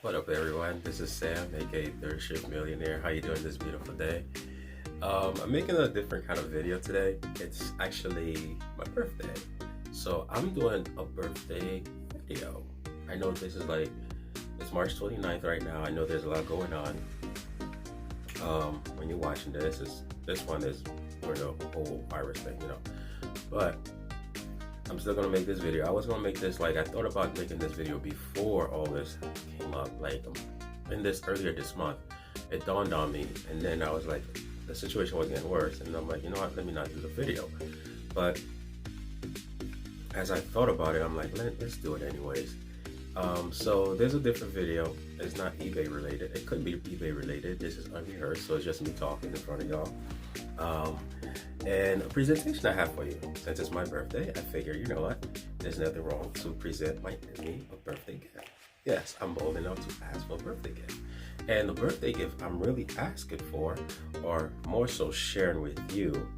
What up, everyone? This is Sam, aka Third Shift Millionaire. How you doing this beautiful day? I'm making a different kind of video today. It's actually my birthday, so I'm doing a birthday video. I know this is like it's March 29th right now. I know there's a lot going on. When you're watching this one is for the whole virus thing, But I'm still gonna make this video. I was gonna make this I thought about making this video before all this came up, in this earlier this month. It dawned on me, and then I was like, the situation was getting worse, and I'm like, you know what? Let me not do the video. But as I thought about it, I'm like, let's do it anyways. So there's a different video. It's not eBay related. It could be eBay related. This is unrehearsed, so it's just me talking in front of y'all. And a presentation I have for you. Since it's my birthday, I figure, you know what? There's nothing wrong to present me a birthday gift. Yes, I'm bold enough to ask for a birthday gift. And the birthday gift I'm really asking for, or more so sharing with you,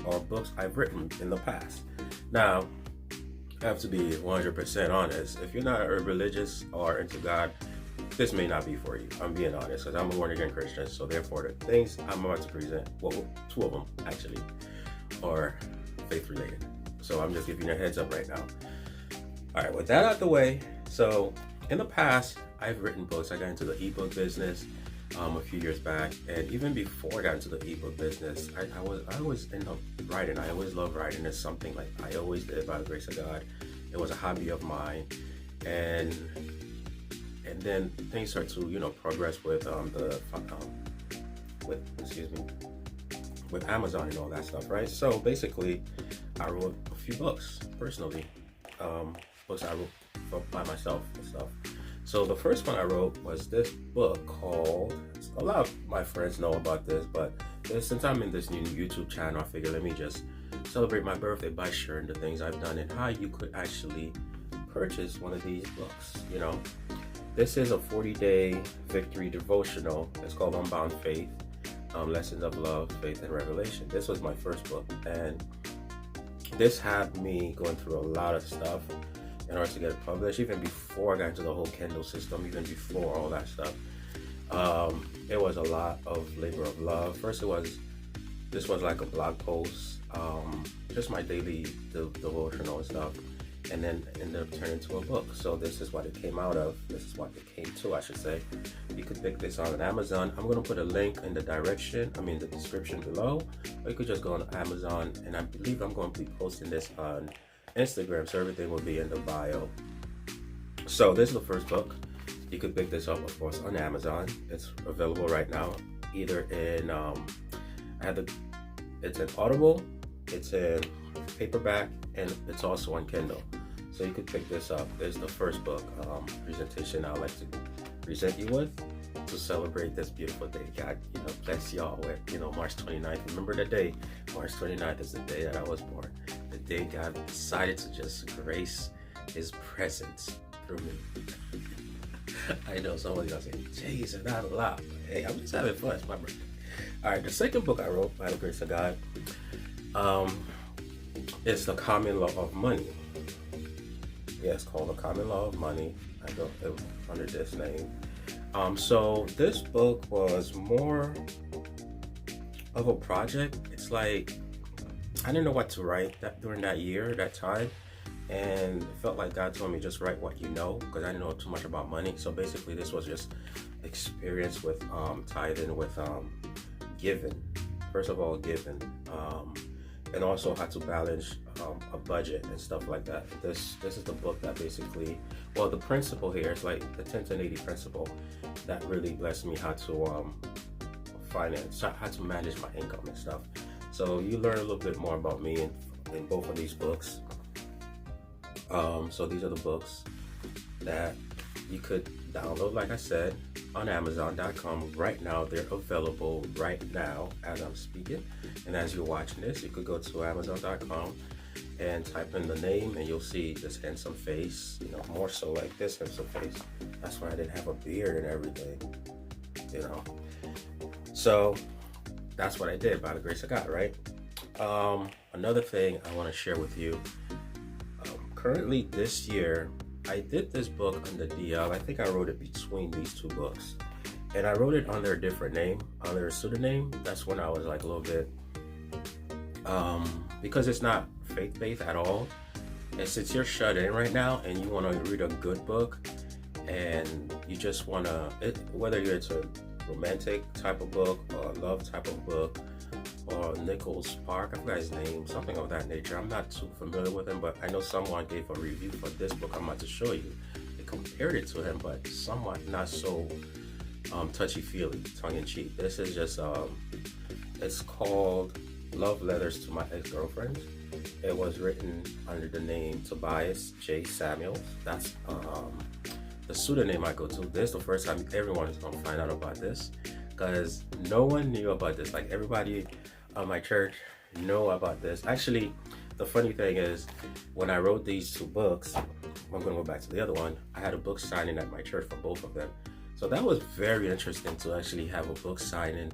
are books I've written in the past. Now, I have to be 100% honest. If you're not religious or into God, this may not be for you. I'm being honest, because I'm a born-again Christian, so therefore the things I'm about to present, well, two of them actually, are faith-related. So I'm just giving you a heads up right now. All right, with that out the way, so in the past, I've written books. I got into the ebook business a few years back, and even before I got into the ebook business, I always end up writing. I always love writing. It's something like I always did by the grace of God. It was a hobby of mine, and then things start to progress with with Amazon and all that stuff, right? So basically, I wrote a few books personally, books I wrote by myself and stuff. So the first one I wrote was this book called, a lot of my friends know about this, but since I'm in this new YouTube channel, I figured let me just celebrate my birthday by sharing the things I've done and how you could actually purchase one of these books, This is a 40-day victory devotional. It's called Unbound Faith, Lessons of Love, Faith, and Revelation. This was my first book, and this had me going through a lot of stuff in order to get it published, even before I got into the whole Kindle system, even before all that stuff. It was a lot of labor of love. First, this was like a blog post, just my daily devotional and stuff, and then ended up turning into a book. So this is what it came out of. This is what it came to, I should say. You could pick this on Amazon. I'm going to put a link in the description below, or you could just go on Amazon, and I believe I'm going to be posting this on Instagram, so everything will be in the bio. So this is the first book. You could pick this up, of course, on Amazon. It's available right now, either in it's in Audible, it's in paperback, and it's also on Kindle. So you could pick this up. There's the first book presentation I'd like to present you with to celebrate this beautiful day. God, bless y'all with March 29th. Remember that day? March 29th is the day that I was born. The day God decided to just grace His presence through me. I know somebody's gonna say, "Jesus, not a lot." But hey, I'm just having fun. It's my birthday. All right, the second book I wrote by the grace of God, it's The Common Law of Money. Yeah, it's called The Common Law of Money. I don't it was under this name. So this book was more of a project. It's like I didn't know what to write during that time, and it felt like God told me just write what you know, because I didn't know too much about money. So basically, this was just experience with tithing, with giving. First of all, giving, and also how to balance a budget and stuff like that. This is the book that basically, well, the principle here is like the 10-10-80 principle that really blessed me how to finance, how to manage my income and stuff. So you learn a little bit more about me in both of these books. So these are the books that you could download, like I said, on Amazon.com right now. They're available right now as I'm speaking. And as you're watching this, you could go to Amazon.com and type in the name, and you'll see this handsome face, more so like this handsome face. That's why I didn't have a beard and everything, So that's what I did by the grace of God, right? Another thing I want to share with you, currently this year, I did this book under DL. I think I wrote it between these two books. And I wrote it under a different name, under a pseudonym. That's when I was like a little bit, because it's not faith-based at all. And since you're shut in right now and you want to read a good book, and you just want to, whether it's a romantic type of book or a love type of book, or Nicholas Spark, I forgot his name, something of that nature. I'm not too familiar with him, but I know someone gave a review for this book I'm about to show you. They compared it to him, but somewhat not so touchy-feely, tongue-in-cheek. This is just, it's called Love Letters to My Ex-Girlfriend. It was written under the name Tobias J. Samuels. That's the pseudonym I go to. This is the first time everyone is going to find out about this, because no one knew about this. Like, everybody on my church know about this. Actually, the funny thing is, when I wrote these two books, I'm going to go back to the other one, I had a book signing at my church for both of them. So that was very interesting to actually have a book signing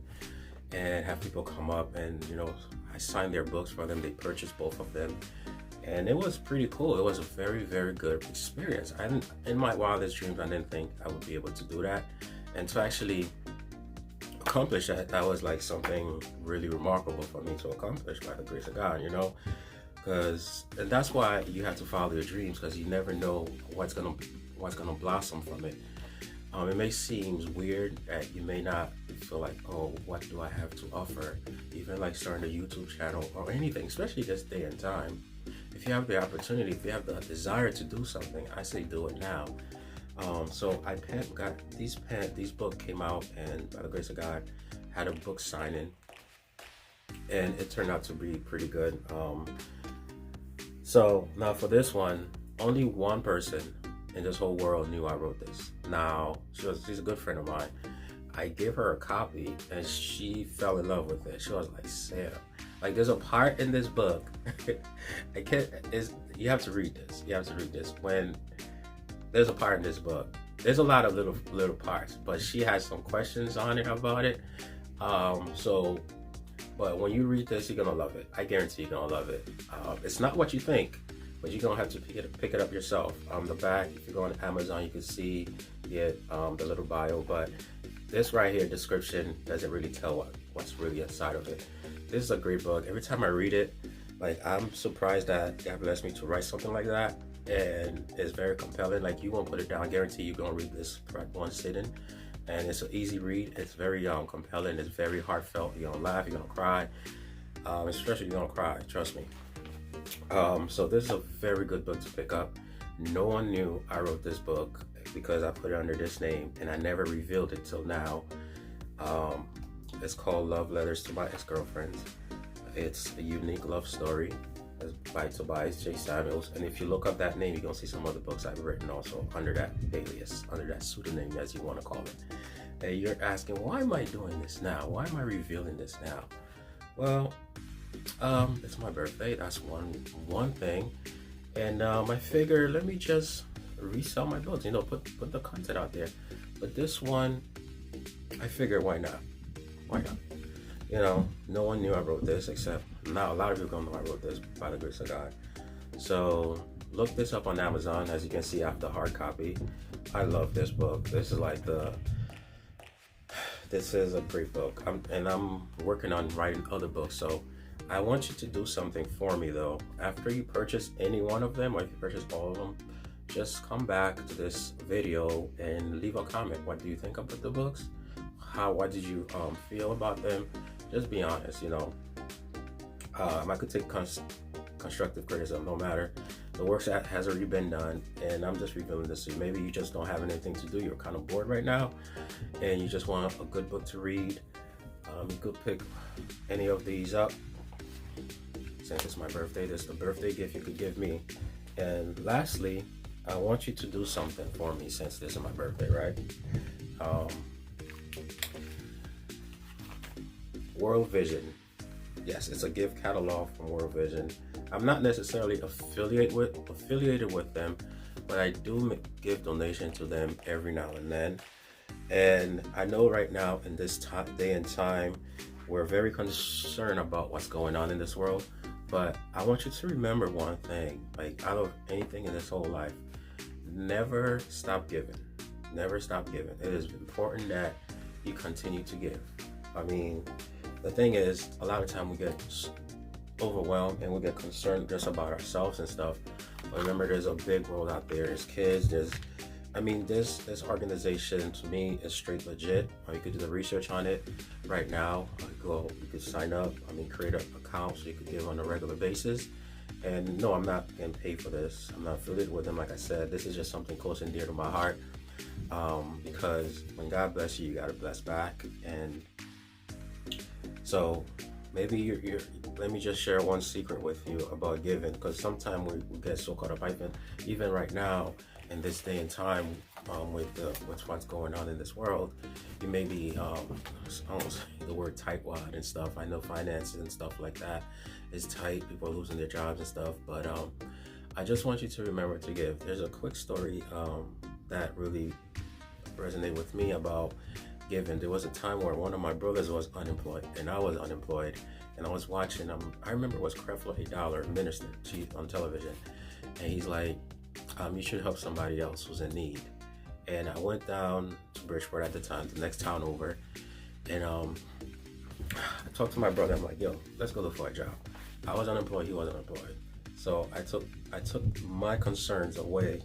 and have people come up and, you know, I signed their books for them. They purchased both of them. And it was pretty cool. It was a very, very good experience. In my wildest dreams, I didn't think I would be able to do that. And to actually accomplish that was like something really remarkable for me to accomplish by the grace of God, you know, and that's why you have to follow your dreams, because you never know what's gonna blossom from it. It may seem weird that you may not feel like, oh, what do I have to offer? Even like starting a YouTube channel or anything, especially this day and time. If you have the opportunity, if you have the desire to do something, I say do it now. So I got these book came out, and by the grace of God, had a book signing, and it turned out to be pretty good. So now for this one, only one person in this whole world knew I wrote this. Now she's a good friend of mine. I gave her a copy, and she fell in love with it. She was like, Sam, like there's a part in this book. You have to read this. You have to read this. When there's a part in this book, there's a lot of little parts, but she has some questions on it about it. But when you read this, you're gonna love it. I guarantee you're gonna love it. It's not what you think, but you're gonna have to pick it up yourself. On the back, if you go on Amazon, you can see the little bio, but this right here, description, doesn't really tell what's really inside of it. This is a great book. Every time I read it, like, I'm surprised that God blessed me to write something like that, and it's very compelling. Like, you won't put it down. I guarantee you're gonna read this at one sitting, and it's an easy read. It's very compelling. It's very heartfelt. You're gonna laugh. You're gonna cry. Especially you're gonna cry. Trust me. So this is a very good book to pick up. No one knew I wrote this book because I put it under this name, and I never revealed it till now. It's called Love Letters to My Ex-Girlfriend. It's a unique love story. It's by Tobias J. Samuels, and if you look up that name, you're gonna see some other books I've written also under that alias, under that pseudonym, as you want to call it. And you're asking, why am I doing this now? Why am I revealing this now? Well, it's my birthday. That's one thing, and I figure, let me just resell my books. You know, put the content out there. But this one, I figured, why not? Why not? You know, no one knew I wrote this, except now a lot of people don't know I wrote this, by the grace of God. So look this up on Amazon. As you can see, I have the hard copy. I love this book. This is a great book. I'm working on writing other books. So I want you to do something for me though. After you purchase any one of them, or if you purchase all of them, just come back to this video and leave a comment. What do you think about the books? What did you feel about them? Just be honest, you know. I could take constructive criticism, no matter. The work that has already been done, and I'm just revealing this to you. Maybe you just don't have anything to do. You're kind of bored right now, and you just want a good book to read. You could pick any of these up. Since it's my birthday, this is the birthday gift you could give me. And lastly, I want you to do something for me since this is my birthday, right? World Vision. Yes, it's a gift catalog from World Vision. I'm not necessarily affiliated with them, but I do give donation to them every now and then. And I know right now in this day and time, we're very concerned about what's going on in this world. But I want you to remember one thing, like, out of anything in this whole life, never stop giving. Never stop giving. It is important that you continue to give. I mean, the thing is, a lot of time we get overwhelmed and we get concerned just about ourselves and stuff. But remember, there's a big world out there. There's kids. This organization to me is straight legit. You could do the research on it right now. You could sign up. Create an account so you could give on a regular basis. And no, I'm not getting paid for this. I'm not affiliated with them. Like I said, this is just something close and dear to my heart. Because when God bless you, you gotta bless back. And so maybe let me just share one secret with you about giving, because sometimes we get so caught up, even right now in this day and time, with what's going on in this world. You may be almost the word tightwad and stuff. I know finances and stuff like that is tight. People are losing their jobs and stuff. But I just want you to remember to give. There's a quick story that really resonated with me about giving. There was a time where one of my brothers was unemployed and I was unemployed, and I was watching. I remember it was Creflo Dollar minister on television, and he's like, you should help somebody else who's in need. And I went down to Bridgeport at the time, the next town over, and I talked to my brother. I'm like, yo, let's go look for a job. I was unemployed, he wasn't employed. So I took my concerns away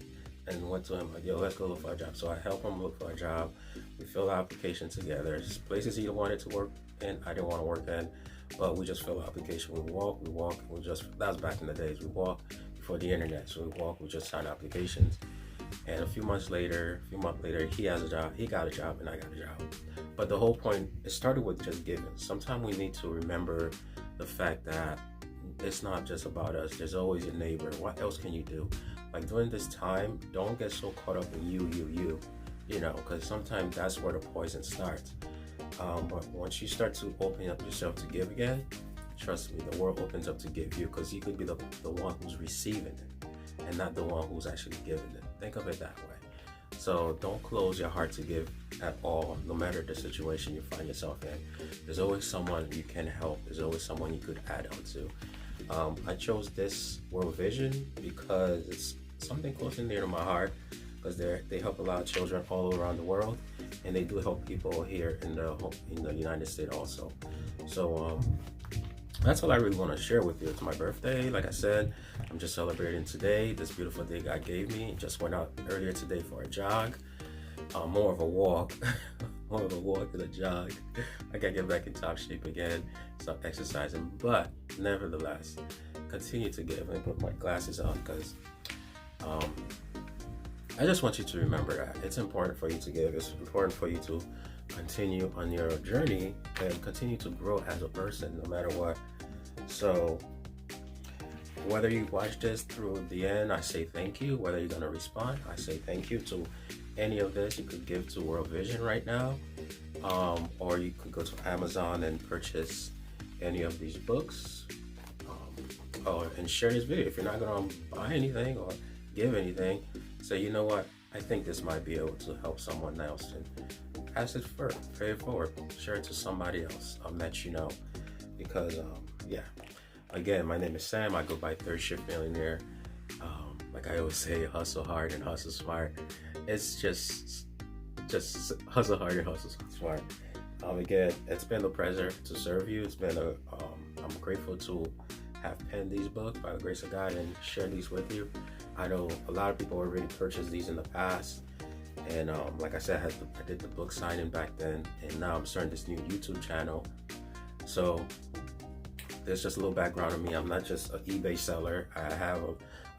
and went to him like, yo, let's go look for a job. So I helped him look for a job. We filled out application together. There's places he wanted to work in, I didn't want to work in, but we just filled out application. We walk, that was back in the days. We walk before the internet. So we just signed applications. And a few months later, he has a job, he got a job, and I got a job. But the whole point, it started with just giving. Sometimes we need to remember the fact that it's not just about us. There's always your neighbor. What else can you do? Like during this time, don't get so caught up in you, because sometimes that's where the poison starts. But once you start to open up yourself to give again, trust me, the world opens up to give you, because you could be the one who's receiving it and not the one who's actually giving it. Think of it that way. So don't close your heart to give at all, no matter the situation you find yourself in. There's always someone you can help. There's always someone you could add on to. I chose this World Vision because it's something close and near to my heart, because they help a lot of children all around the world, and they do help people here in the United States also. So that's all I really want to share with you. It's my birthday. Like I said, I'm just celebrating today, this beautiful day God gave me. Just went out earlier today for a jog, more of a walk, than a jog. I gotta get back in top shape again, start exercising. But nevertheless, continue to give. Let me put my glasses on, because I just want you to remember that it's important for you to give. It's important for you to continue on your journey and continue to grow as a person, no matter what. So whether you watch this through the end, I say thank you. Whether you're going to respond, I say thank you to any of this. You could give to World Vision right now, or you could go to Amazon and purchase any of these books, and share this video. If you're not going to buy anything or give anything, say, you know what, I think this might be able to help someone else, and pass it forward, pay it forward, share it to somebody else. I'll let you know, because again, my name is Sam. I go by Third Shift Millionaire. Like I always say, hustle hard and hustle smart. It's just hustle hard and hustle smart. Again, it's been a pleasure to serve you. I'm grateful to have penned these books by the grace of God and share these with you. I know a lot of people already purchased these in the past, and like I said, I did the book signing back then, and now I'm starting this new YouTube channel. So there's just a little background on me. I'm not just an eBay seller.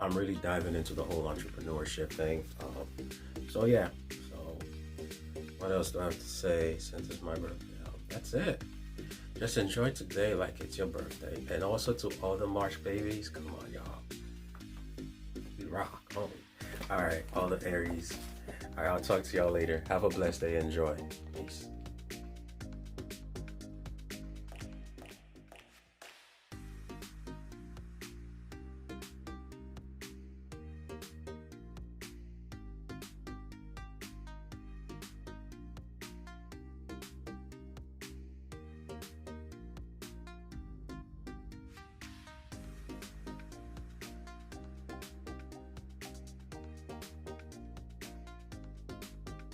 I'm really diving into the whole entrepreneurship thing. So what else do I have to say since it's my birthday? That's it. Just enjoy today like it's your birthday. And also to all the March babies, come on, y'all. We rock, homie. All right, all the Aries. All right, I'll talk to y'all later. Have a blessed day. Enjoy. Peace.